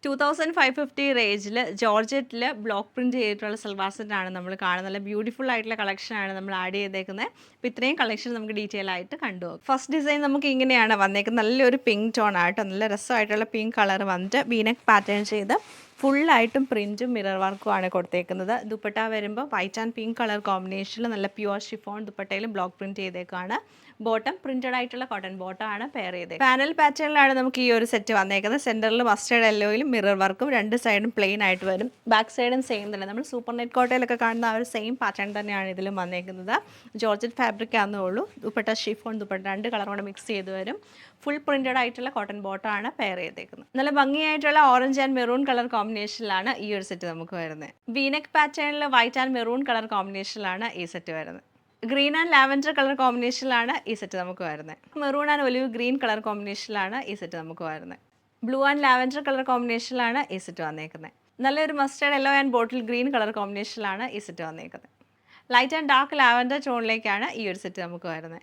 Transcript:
2550 റേഞ്ചിൽ ജോർജറ്റിൽ block print ചെയ്തിട്ടുള്ള സൽവാർ സെറ്റാണ് നമ്മൾ കാണുന്നത്. നല്ല ബ്യൂട്ടിഫുൾ ആയിട്ടുള്ള കളക്ഷനാണ് നമ്മൾ ആഡ് ചെയ്തേക്കുന്നത്. അപ്പോൾ ഇത്രയും കളക്ഷൻ നമുക്ക് ഡീറ്റെയിൽ ആയിട്ട് കണ്ടുപോകും. ഫസ്റ്റ് ഡിസൈൻ നമുക്ക് ഇങ്ങനെയാണ് വന്നേക്കുന്നത്. നല്ലൊരു പിങ്ക് ടോൺ ആയിട്ട് നല്ല രസമായിട്ടുള്ള പിങ്ക് കളർ വന്നിട്ട് വീനെക്ക് പാറ്റേൺ ചെയ്ത് ഫുള്ളായിട്ടും പ്രിൻറ്റും മിറർ വർക്കും ആണ് കൊടുത്തേക്കുന്നത്. ദുപ്പട്ട വരുമ്പോൾ വൈറ്റ് ആൻഡ് പിങ്ക് കളർ കോമ്പിനേഷനിൽ നല്ല പ്യുവർ ഷിഫോൺ ദുപ്പട്ടയിലും ബ്ലോക്ക് പ്രിന്റ് ചെയ്തേക്കാണ്. ബോട്ടം പ്രിന്റഡ് ആയിട്ടുള്ള കോട്ടൺ ബോട്ടം ആണ് പെയർ ചെയ്തത്. പാനൽ പാറ്റേണിലാണ് നമുക്ക് ഈ ഒരു സെറ്റ് വന്നേക്കുന്നത്. സെന്ററിൽ മസ്റ്റേർഡ് യെല്ലോയിലും മിറർ വർക്കും, രണ്ട് സൈഡും പ്ലെയിൻ ആയിട്ട് വരും. ബാക്ക് സൈഡും സെയിം തന്നെ. നമ്മൾ സൂപ്പർ നെറ്റ് കോട്ടയിലൊക്കെ കാണുന്ന ആ ഒരു സെയിം പാറ്റേൺ തന്നെയാണ് ഇതിലും വന്നേക്കുന്നത്. ജോർജറ്റ് ഫാബ്രിക് ആണെന്നേ ഉള്ളൂ. ദുപ്പട്ട ഷിഫോൺ ദുപ്പട്ട രണ്ട് കളർ കൊണ്ട് മിക്സ് ചെയ്ത് വരും. ഫുൾ പ്രിന്റഡ് ആയിട്ടുള്ള കോട്ടൺ ബോട്ടം ആണ് പെയർ ചെയ്തേക്കുന്നത്. നല്ല ഭംഗിയായിട്ടുള്ള ഓറഞ്ച് ആൻഡ് മെറൂൺ കളർ കോമ്പിനേഷനിലാണ് ഈ ഒരു സെറ്റ് നമുക്ക് വരുന്നത്. വീനെക്ക് പാറ്റേണിൽ വൈറ്റ് ആൻഡ് മെറൂൺ കളർ കോമ്പിനേഷനിലാണ് ഈ സെറ്റ് വരുന്നത്. ഗ്രീൻ ആൻഡ് ലാവൻഡർ കളർ കോമ്പിനേഷനിലാണ് ഈ സെറ്റ് നമുക്ക് വരുന്നത്. Maroon and olive green colour കോമ്പിനേഷനിലാണ് ഈ സെറ്റ് നമുക്ക് വരുന്നത്. ബ്ലൂ ആൻഡ് ലാവൻഡർ കളർ കോമ്പിനേഷനിലാണ് ഈ സെറ്റ് വന്നേക്കുന്നത്. നല്ലൊരു mustard yellow and bottle green colour കോമ്പിനേഷനിലാണ് ഈ സെറ്റ് വന്നേക്കുന്നത്. ലൈറ്റ് ആൻഡ് ഡാർക്ക് ലാവൻഡർ ടോണിലേക്കാണ് ഈ ഒരു സെറ്റ് നമുക്ക് വരുന്നത്.